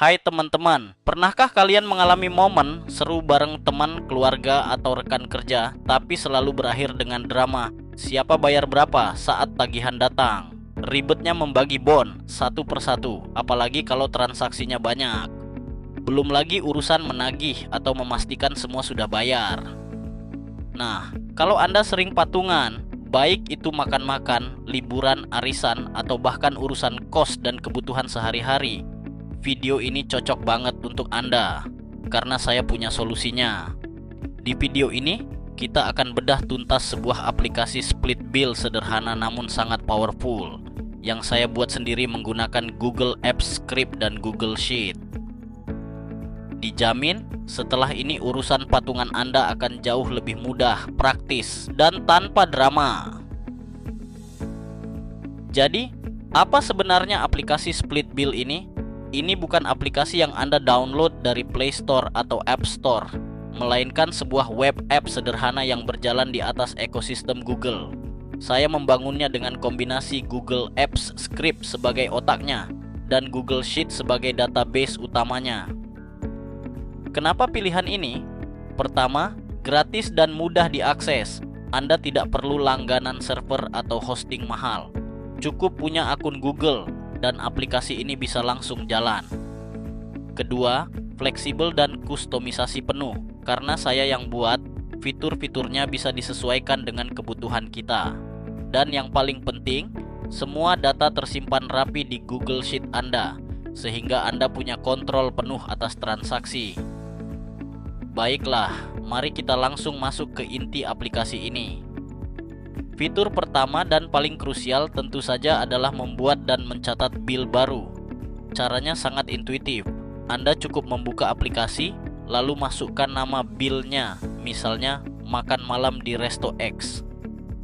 Hai teman-teman, pernahkah kalian mengalami momen seru bareng teman, keluarga, atau rekan kerja, tapi selalu berakhir dengan drama? Siapa bayar berapa saat tagihan datang? Ribetnya membagi bon satu persatu, apalagi kalau transaksinya banyak. Belum lagi urusan menagih atau memastikan semua sudah bayar. Nah, kalau Anda sering patungan, baik itu makan-makan, liburan, arisan, atau bahkan urusan kos dan kebutuhan sehari-hari, video ini cocok banget untuk Anda, karena saya punya solusinya. Di video ini, kita akan bedah tuntas sebuah aplikasi split bill sederhana namun sangat powerful, yang saya buat sendiri menggunakan Google Apps Script dan Google Sheet. Dijamin, setelah ini urusan patungan Anda akan jauh lebih mudah, praktis, dan tanpa drama. Jadi, apa sebenarnya aplikasi split bill ini? Ini bukan aplikasi yang Anda download dari Play Store atau App Store, melainkan sebuah web app sederhana yang berjalan di atas ekosistem Google. Saya membangunnya dengan kombinasi Google Apps Script sebagai otaknya dan Google Sheet sebagai database utamanya. Kenapa pilihan ini? Pertama, gratis dan mudah diakses. Anda tidak perlu langganan server atau hosting mahal. Cukup punya akun Google dan aplikasi ini bisa langsung jalan. Kedua, fleksibel dan kustomisasi penuh. Karena saya yang buat, fitur-fiturnya bisa disesuaikan dengan kebutuhan kita. Dan yang paling penting, semua data tersimpan rapi di Google Sheet Anda, sehingga Anda punya kontrol penuh atas transaksi. Baiklah, mari kita langsung masuk ke inti aplikasi ini. Fitur pertama dan paling krusial tentu saja adalah membuat dan mencatat bill baru. Caranya sangat intuitif. Anda cukup membuka aplikasi, lalu masukkan nama billnya, misalnya makan malam di Resto X.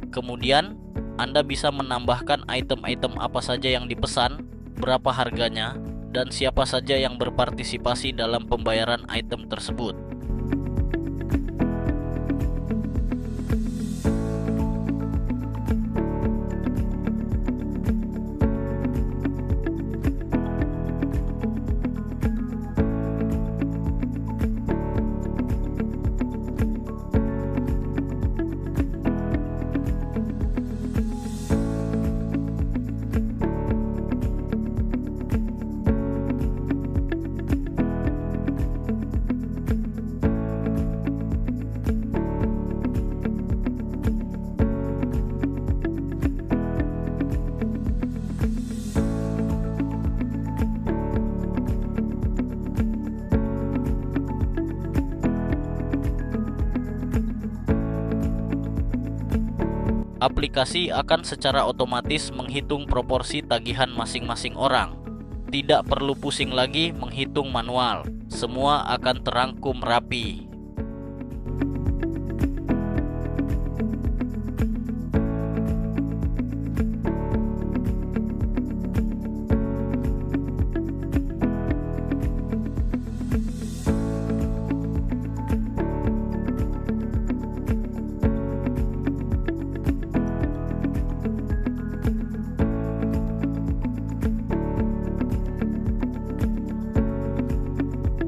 Kemudian, Anda bisa menambahkan item-item apa saja yang dipesan, berapa harganya, dan siapa saja yang berpartisipasi dalam pembayaran item tersebut. Aplikasi akan secara otomatis menghitung proporsi tagihan masing-masing orang. Tidak perlu pusing lagi menghitung manual. Semua akan terangkum rapi.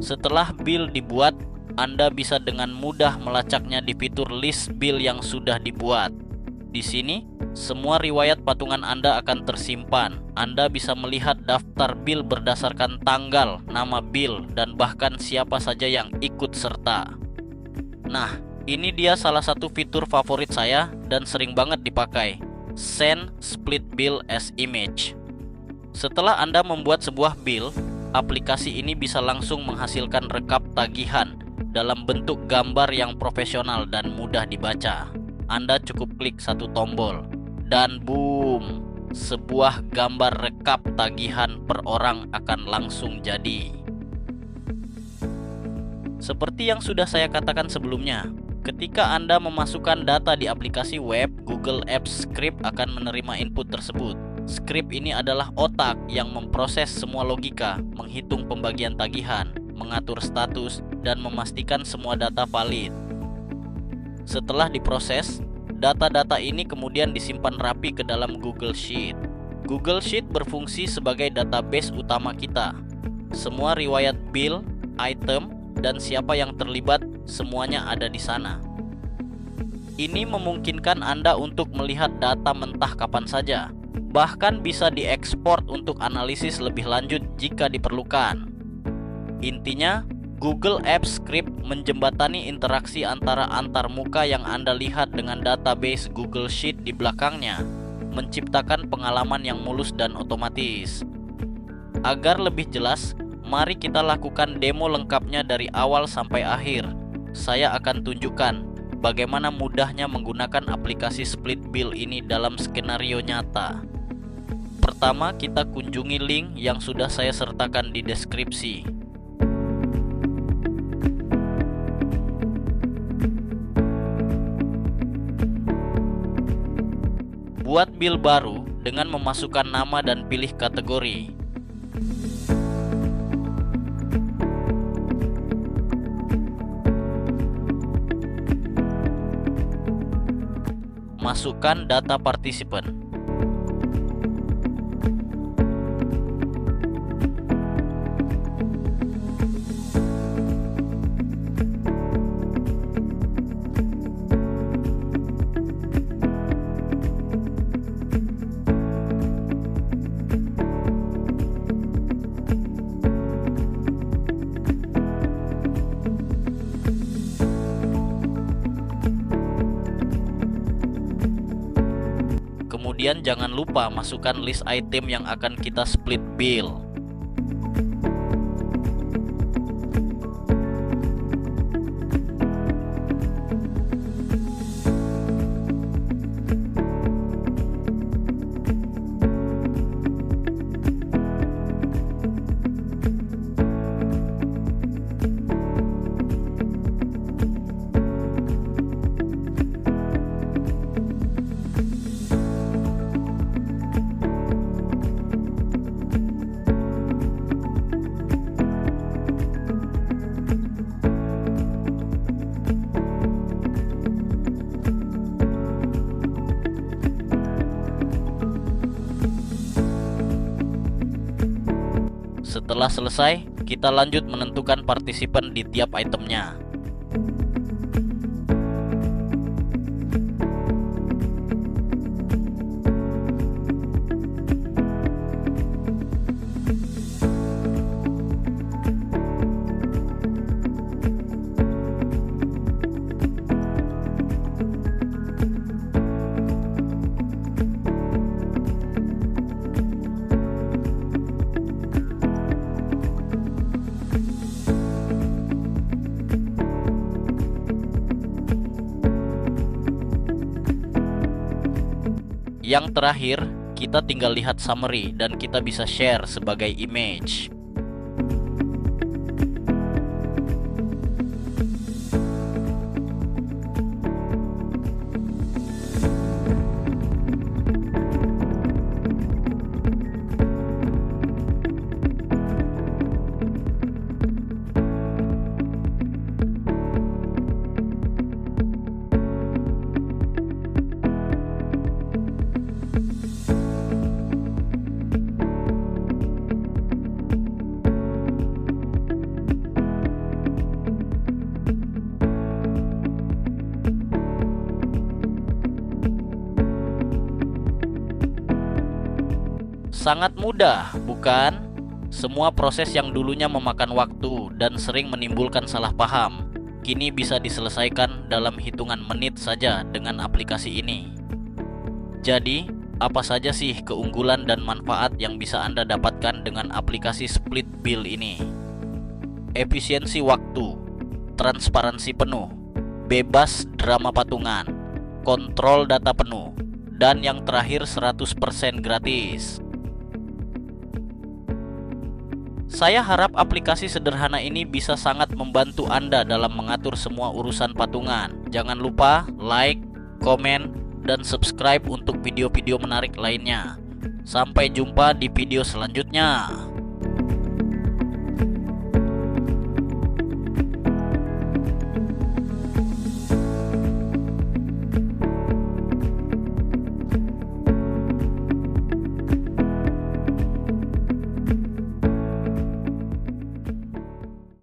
Setelah bill dibuat, Anda bisa dengan mudah melacaknya di fitur list bill yang sudah dibuat. Di sini, semua riwayat patungan Anda akan tersimpan. Anda bisa melihat daftar bill berdasarkan tanggal, nama bill, dan bahkan siapa saja yang ikut serta. Nah, ini dia salah satu fitur favorit saya dan sering banget dipakai. Send split bill as image. Setelah Anda membuat sebuah bill, aplikasi ini bisa langsung menghasilkan rekap tagihan dalam bentuk gambar yang profesional dan mudah dibaca. Anda cukup klik satu tombol dan boom, sebuah gambar rekap tagihan per orang akan langsung jadi. Seperti yang sudah saya katakan sebelumnya, ketika Anda memasukkan data di aplikasi web, Google Apps Script akan menerima input tersebut. Script ini adalah otak yang memproses semua logika, menghitung pembagian tagihan, mengatur status, dan memastikan semua data valid. Setelah diproses, data-data ini kemudian disimpan rapi ke dalam Google Sheet. Google Sheet berfungsi sebagai database utama kita. Semua riwayat bill, item, dan siapa yang terlibat semuanya ada di sana. Ini memungkinkan Anda untuk melihat data mentah kapan saja, bahkan bisa diekspor untuk analisis lebih lanjut jika diperlukan. Intinya, Google Apps Script menjembatani interaksi antara antarmuka yang Anda lihat dengan database Google Sheet di belakangnya, menciptakan pengalaman yang mulus dan otomatis. Agar lebih jelas, mari kita lakukan demo lengkapnya dari awal sampai akhir. Saya akan tunjukkan bagaimana mudahnya menggunakan aplikasi Split Bill ini dalam skenario nyata. Pertama, kita kunjungi link yang sudah saya sertakan di deskripsi. Buat bill baru dengan memasukkan nama dan pilih kategori. Masukkan data partisipan. Kemudian jangan lupa masukkan list item yang akan kita split bill. Setelah selesai, kita lanjut menentukan partisipan di tiap itemnya. Yang terakhir, kita tinggal lihat summary dan kita bisa share sebagai image. Sangat mudah, bukan? Semua proses yang dulunya memakan waktu dan sering menimbulkan salah paham, kini bisa diselesaikan dalam hitungan menit saja dengan aplikasi ini. Jadi, apa saja sih keunggulan dan manfaat yang bisa Anda dapatkan dengan aplikasi Split Bill ini? Efisiensi waktu, transparansi penuh, bebas drama patungan, kontrol data penuh, dan yang terakhir 100% gratis. Saya harap aplikasi sederhana ini bisa sangat membantu Anda dalam mengatur semua urusan patungan. Jangan lupa like, komen, dan subscribe untuk video-video menarik lainnya. Sampai jumpa di video selanjutnya.